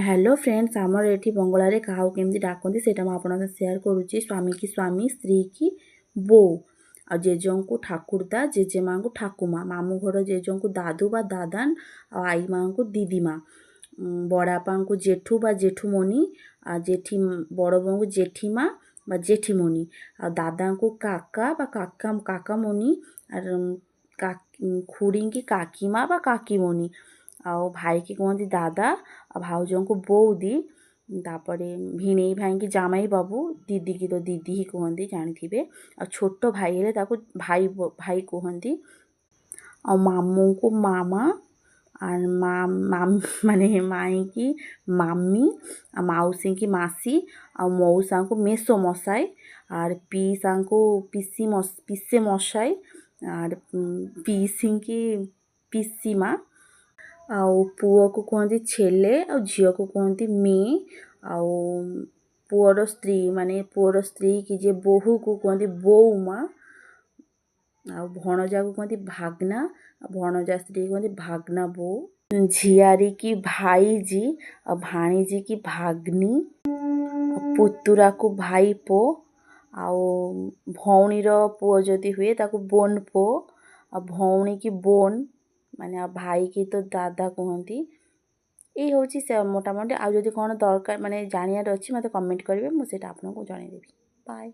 Hello friends आमर ये बंगलार क्या केमती डाकती से आप सेयार करुच्ची स्वामी की स्वामी स्त्री की बो आ जेजों को ठाकुरदा जेजेमा को ठाकुमा मामू घर जेजों को दादू बा दादान और आई माँ को दीदीमा बड़ापा को जेठू बा जेठूमणि और जेठी बड़ बो को जेठीमा बा जेठीमणि और दादा को काका बा काका काकामणि और खुड़ी की काकीमा बा काकीमणि और भाई की कहती दादा और भाउजों को बौदी तापरे भिणेई भाई की जामाई बाबू दीदी की तो दीदी ही कहती जानी थे और छोट भाई हेले ताको भाई भाई कहती और मामू को मामा और माम माने माई की माम्मी और मौसी की मासी और मौसा को मेसो मशाई और पीसा को पिसे मशाई और पीसी की पिसी माँ आउ पुओ को कहती छेले और झील को कहती मे आउ पुअर स्त्री माने पुअर स्त्री की जे बोहू को कहती बौमा आ भणजा को कहती भागना भणजा स्त्री को कहती भागना बो झियारी की भाईजी और भाणीजी की भाग्नी पुतुरा को भाई पो आउ भौणीर पुओ जदि हुए ताको बोन पो और भौणी की बोन माने भाई की तो दादा कहती ये हूँ मोटामोटी आज कौन दरकार माने जानियार अच्छी मत कमेंट करेंगे मुझे आपको जनईदेवी बाय।